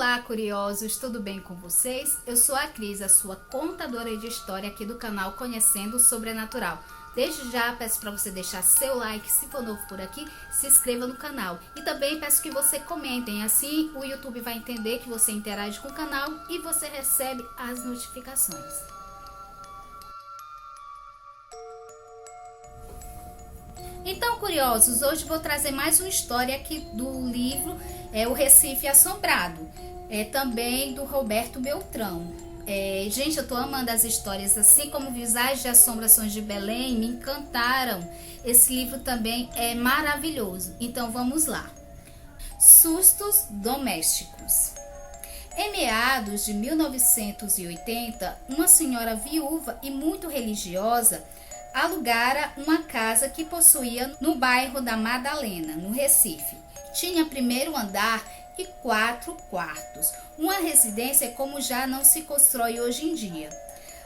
Olá, curiosos, tudo bem com vocês? Eu sou a Cris, a sua contadora de história aqui do canal Conhecendo o Sobrenatural. Desde já peço para você deixar seu like, se for novo por aqui, se inscreva no canal. E também peço que você comentem, assim o YouTube vai entender que você interage com o canal e você recebe as notificações. Então, curiosos, hoje vou trazer mais uma história aqui do livro O Recife Assombrado, também do Roberto Beltrão. Gente, eu tô amando as histórias, assim como Visagem de Assombrações de Belém, me encantaram. Esse livro também é maravilhoso, então vamos lá. Sustos domésticos. Em meados de 1980, uma senhora viúva e muito religiosa alugara uma casa que possuía no bairro da Madalena, no Recife. Tinha primeiro andar e 4 quartos, uma residência como já não se constrói hoje em dia.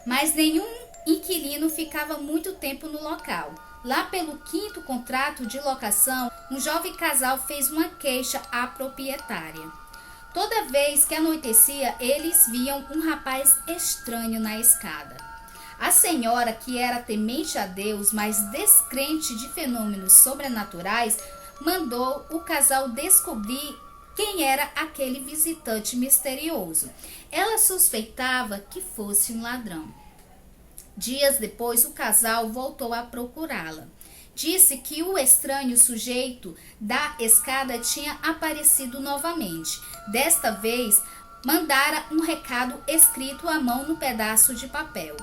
Mas nenhum inquilino ficava muito tempo no local. Lá pelo 5º contrato de locação, um jovem casal fez uma queixa à proprietária. Toda vez que anoitecia, eles viam um rapaz estranho na escada. A senhora, que era temente a Deus, mas descrente de fenômenos sobrenaturais, mandou o casal descobrir quem era aquele visitante misterioso. Ela suspeitava que fosse um ladrão. Dias depois, o casal voltou a procurá-la. Disse que o estranho sujeito da escada tinha aparecido novamente. Desta vez, mandara um recado escrito à mão no pedaço de papel.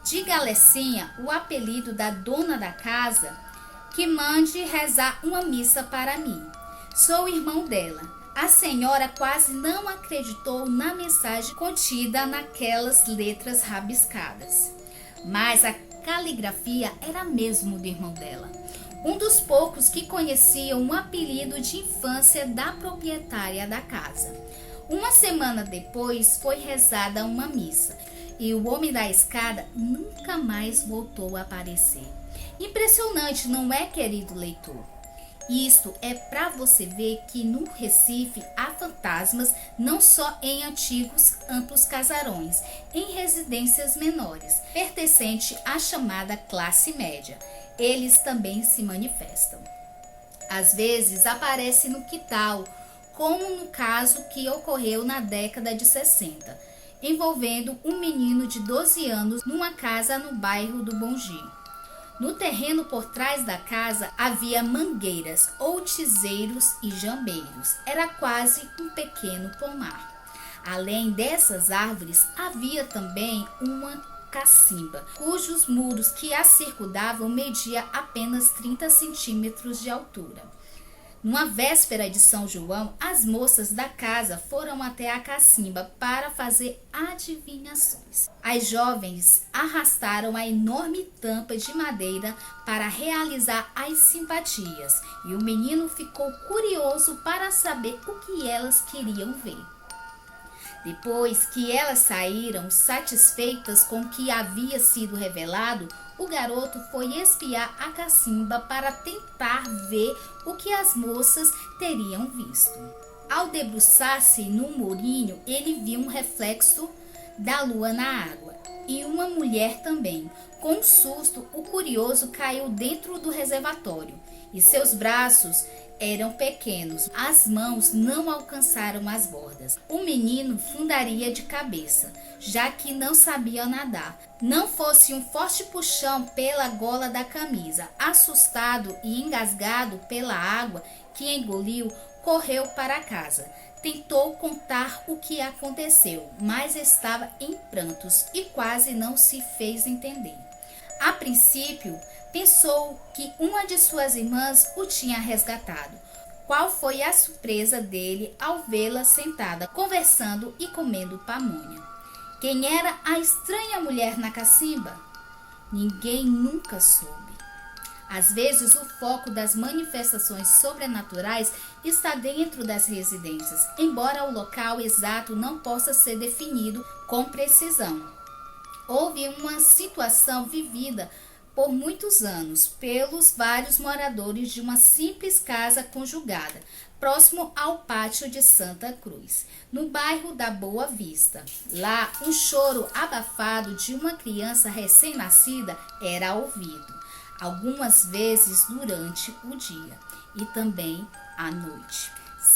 Diga a Lecinha, o apelido da dona da casa, que mande rezar uma missa para mim. Sou o irmão dela. A senhora quase não acreditou na mensagem contida naquelas letras rabiscadas. Mas a caligrafia era mesmo do irmão dela. Um dos poucos que conheciam o apelido de infância da proprietária da casa. Uma semana depois foi rezada uma missa. E o homem da escada nunca mais voltou a aparecer. Impressionante, não é, querido leitor? Isso é para você ver que no Recife há fantasmas não só em antigos amplos casarões, em residências menores, pertencente à chamada classe média. Eles também se manifestam. Às vezes aparece no quintal, como no caso que ocorreu na década de 60. Envolvendo um menino de 12 anos numa casa no bairro do Bongi. No terreno por trás da casa havia mangueiras, outizeiros e jambeiros. Era quase um pequeno pomar. Além dessas árvores, havia também uma cacimba, cujos muros que a circundavam media apenas 30 centímetros de altura. Numa véspera de São João, as moças da casa foram até a cacimba para fazer adivinhações. As jovens arrastaram a enorme tampa de madeira para realizar as simpatias e o menino ficou curioso para saber o que elas queriam ver. Depois que elas saíram satisfeitas com o que havia sido revelado, o garoto foi espiar a cacimba para tentar ver o que as moças teriam visto. Ao debruçar-se no murinho, ele viu um reflexo da lua na água e uma mulher também. Com um susto, o curioso caiu dentro do reservatório e seus braços eram pequenos, as mãos não alcançaram as bordas. O menino fundaria de cabeça, já que não sabia nadar. Não fosse um forte puxão pela gola da camisa. Assustado e engasgado pela água que engoliu, correu para casa. Tentou contar o que aconteceu, mas estava em prantos e quase não se fez entender. A princípio, pensou que uma de suas irmãs o tinha resgatado. Qual foi a surpresa dele ao vê-la sentada, conversando e comendo pamonha? Quem era a estranha mulher na cacimba? Ninguém nunca soube. Às vezes, o foco das manifestações sobrenaturais está dentro das residências, embora o local exato não possa ser definido com precisão. Houve uma situação vivida por muitos anos pelos vários moradores de uma simples casa conjugada, próximo ao pátio de Santa Cruz, no bairro da Boa Vista. Lá, um choro abafado de uma criança recém-nascida era ouvido, algumas vezes durante o dia e também à noite.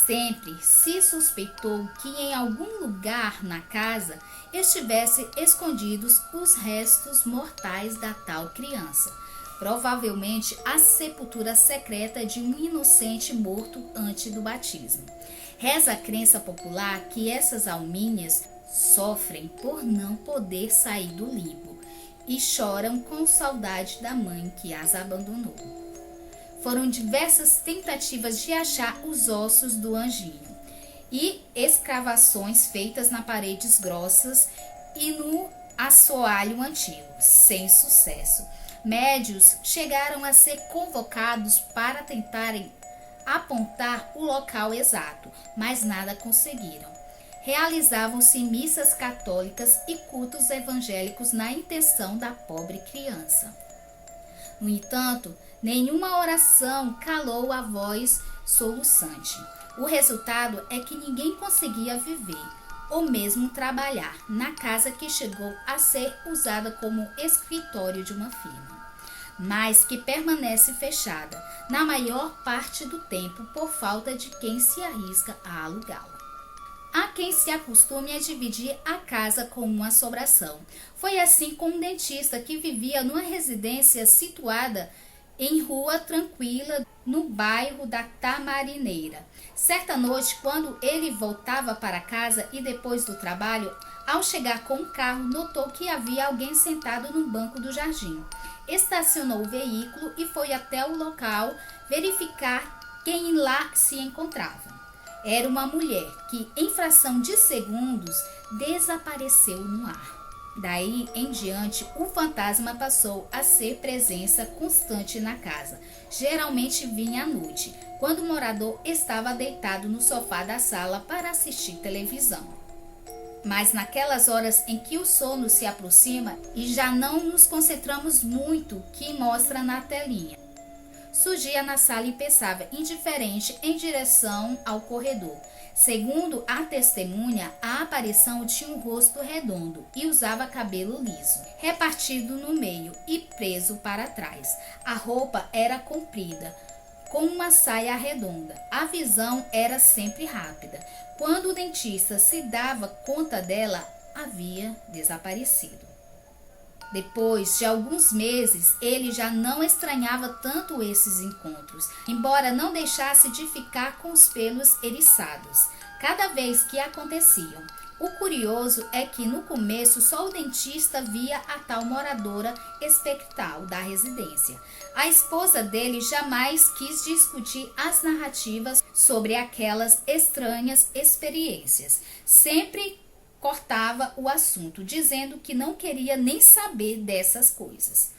Sempre se suspeitou que em algum lugar na casa estivessem escondidos os restos mortais da tal criança, provavelmente a sepultura secreta de um inocente morto antes do batismo. Reza a crença popular que essas alminhas sofrem por não poder sair do limbo e choram com saudade da mãe que as abandonou. Foram diversas tentativas de achar os ossos do anjinho e escavações feitas nas paredes grossas e no assoalho antigo, sem sucesso. Médios chegaram a ser convocados para tentarem apontar o local exato, mas nada conseguiram. Realizavam-se missas católicas e cultos evangélicos na intenção da pobre criança. No entanto, nenhuma oração calou a voz soluçante. O resultado é que ninguém conseguia viver ou mesmo trabalhar na casa que chegou a ser usada como escritório de uma firma, mas que permanece fechada na maior parte do tempo por falta de quem se arrisca a alugá-la. Há quem se acostume a dividir a casa com uma assombração. Foi assim com um dentista que vivia numa residência situada em Rua Tranquila, no bairro da Tamarineira. Certa noite, quando ele voltava para casa e depois do trabalho, ao chegar com o carro, notou que havia alguém sentado no banco do jardim. Estacionou o veículo e foi até o local verificar quem lá se encontrava. Era uma mulher que, em fração de segundos, desapareceu no ar. Daí em diante, o fantasma passou a ser presença constante na casa. Geralmente vinha à noite, quando o morador estava deitado no sofá da sala para assistir televisão. Mas naquelas horas em que o sono se aproxima e já não nos concentramos muito, que mostra na telinha, surgia na sala e pensava indiferente em direção ao corredor. Segundo a testemunha, a aparição tinha um rosto redondo e usava cabelo liso, repartido no meio e preso para trás. A roupa era comprida, com uma saia redonda. A visão era sempre rápida. Quando o dentista se dava conta dela, havia desaparecido. Depois de alguns meses, ele já não estranhava tanto esses encontros, embora não deixasse de ficar com os pelos eriçados cada vez que aconteciam. O curioso é que no começo só o dentista via a tal moradora espectral da residência. A esposa dele jamais quis discutir as narrativas sobre aquelas estranhas experiências. Sempre cortava o assunto, dizendo que não queria nem saber dessas coisas.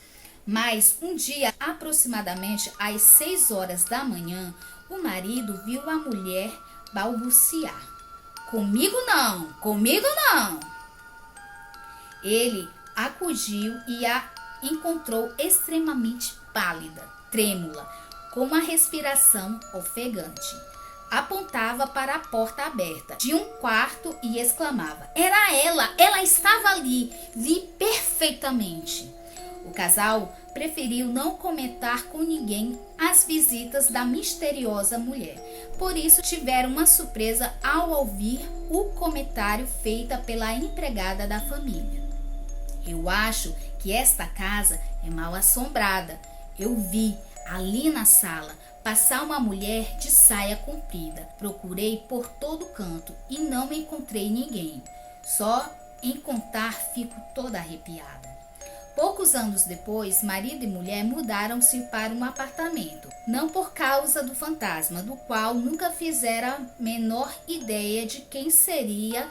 Mas um dia, aproximadamente às 6 horas da manhã, o marido viu a mulher balbuciar: "Comigo não, comigo não!" Ele acudiu e a encontrou extremamente pálida, trêmula, com uma respiração ofegante. Apontava para a porta aberta de um quarto e exclamava: "Era ela! Ela estava ali! Vi perfeitamente!" O casal preferiu não comentar com ninguém as visitas da misteriosa mulher. Por isso tiveram uma surpresa ao ouvir o comentário feito pela empregada da família: "Eu acho que esta casa é mal assombrada. Eu vi ali na sala passar uma mulher de saia comprida. Procurei por todo canto e não encontrei ninguém. Só em contar fico toda arrepiada." Poucos anos depois, marido e mulher mudaram-se para um apartamento, não por causa do fantasma, do qual nunca fizeram a menor ideia de quem seria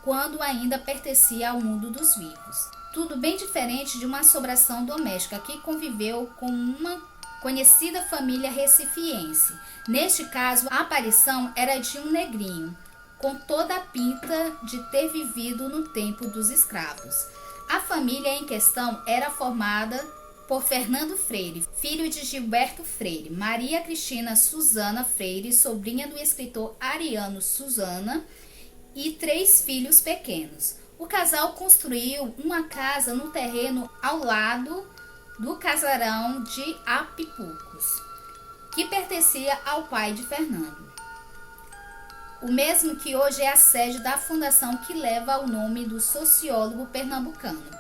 quando ainda pertencia ao mundo dos vivos. Tudo bem diferente de uma assombração doméstica que conviveu com uma conhecida família recifiense. Neste caso, a aparição era de um negrinho, com toda a pinta de ter vivido no tempo dos escravos. A família em questão era formada por Fernando Freire, filho de Gilberto Freire, Maria Cristina Suzana Freire, sobrinha do escritor Ariano Suzana, e 3 filhos pequenos. O casal construiu uma casa no terreno ao lado do casarão de Apipucos, que pertencia ao pai de Fernando, o mesmo que hoje é a sede da fundação que leva o nome do sociólogo pernambucano.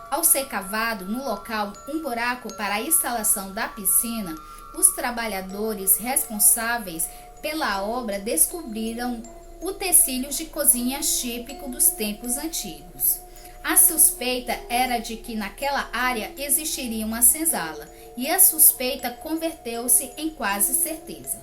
Ao ser cavado no local um buraco para a instalação da piscina, os trabalhadores responsáveis pela obra descobriram utensílios de cozinha típico dos tempos antigos. A suspeita era de que naquela área existiria uma senzala, e a suspeita converteu-se em quase certeza,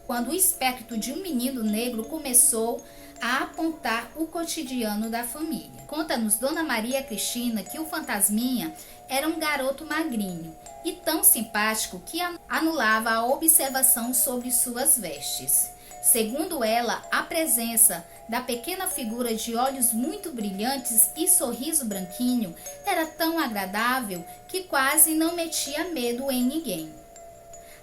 quando o espectro de um menino negro começou a apontar o cotidiano da família. Conta-nos Dona Maria Cristina que o fantasminha era um garoto magrinho e tão simpático que anulava a observação sobre suas vestes. Segundo ela, a presença da pequena figura de olhos muito brilhantes e sorriso branquinho era tão agradável que quase não metia medo em ninguém.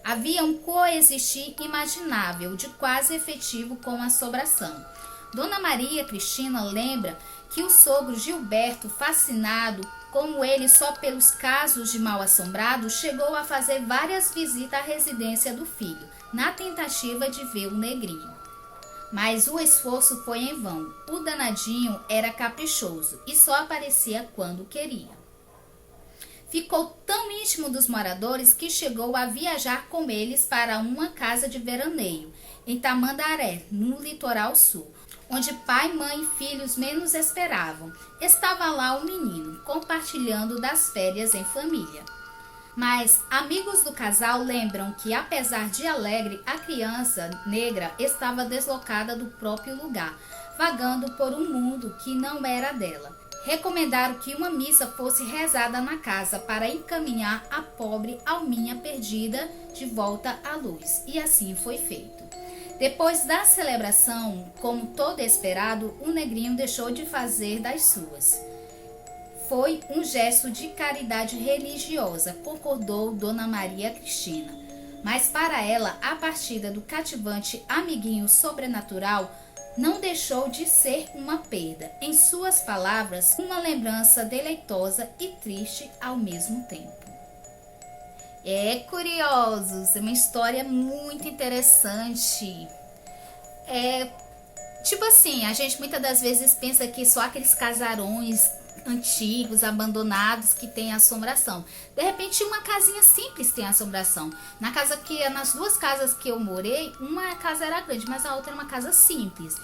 Havia um coexistir imaginável, de quase efetivo com a assombração. Dona Maria Cristina lembra que o sogro Gilberto, fascinado como ele só pelos casos de mal-assombrado, chegou a fazer várias visitas à residência do filho, na tentativa de ver o negrinho. Mas o esforço foi em vão. O danadinho era caprichoso e só aparecia quando queria. Ficou tão íntimo dos moradores que chegou a viajar com eles para uma casa de veraneio, em Tamandaré, no litoral sul, onde pai, mãe e filhos menos esperavam. Estava lá o menino, compartilhando das férias em família. Mas amigos do casal lembram que, apesar de alegre, a criança negra estava deslocada do próprio lugar, vagando por um mundo que não era dela. Recomendaram que uma missa fosse rezada na casa para encaminhar a pobre alminha perdida de volta à luz, e assim foi feito. Depois da celebração, como todo esperado, o negrinho deixou de fazer das suas. Foi um gesto de caridade religiosa, concordou Dona Maria Cristina. Mas para ela, a partida do cativante amiguinho sobrenatural não deixou de ser uma perda. Em suas palavras, uma lembrança deleitosa e triste ao mesmo tempo. Curiosos, é uma história muito interessante. Tipo assim, a gente muitas das vezes pensa que só aqueles casarões antigos, abandonados, que tem assombração. De repente, uma casinha simples tem assombração. Nas 2 casas que eu morei, uma casa era grande, mas a outra era uma casa simples.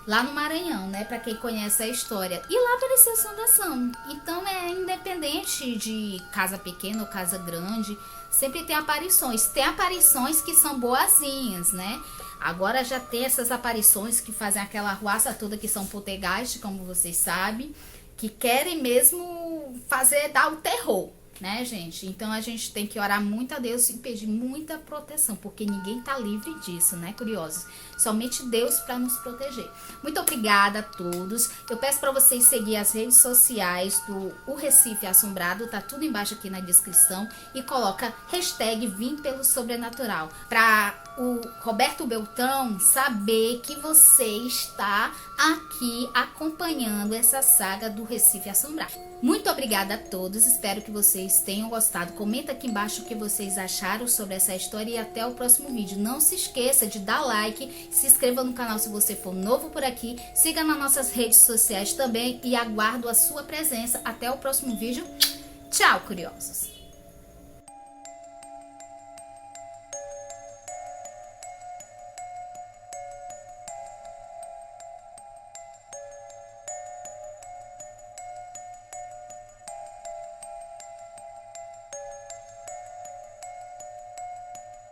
Lá no Maranhão, né? Pra quem conhece a história. E lá apareceu assombração. Então, é independente de casa pequena ou casa grande, sempre tem aparições. Tem aparições que são boazinhas, né? Agora já tem essas aparições que fazem aquela arruaça toda, que são poltergeist, como vocês sabem, que querem mesmo dar o terror, né, gente? Então a gente tem que orar muito a Deus e pedir muita proteção, porque ninguém tá livre disso, né, curiosos? Somente Deus para nos proteger. Muito obrigada a todos. Eu peço para vocês seguir as redes sociais do O Recife Assombrado, tá tudo embaixo aqui na descrição, e coloca hashtag Vim pelo Sobrenatural, para o Roberto Beltrão saber que você está aqui acompanhando essa saga do Recife Assombrado. Muito obrigada a todos, espero que vocês tenham gostado. Comenta aqui embaixo o que vocês acharam sobre essa história e até o próximo vídeo. Não se esqueça de dar like, se inscreva no canal se você for novo por aqui, siga nas nossas redes sociais também e aguardo a sua presença. Até o próximo vídeo. Tchau, curiosos!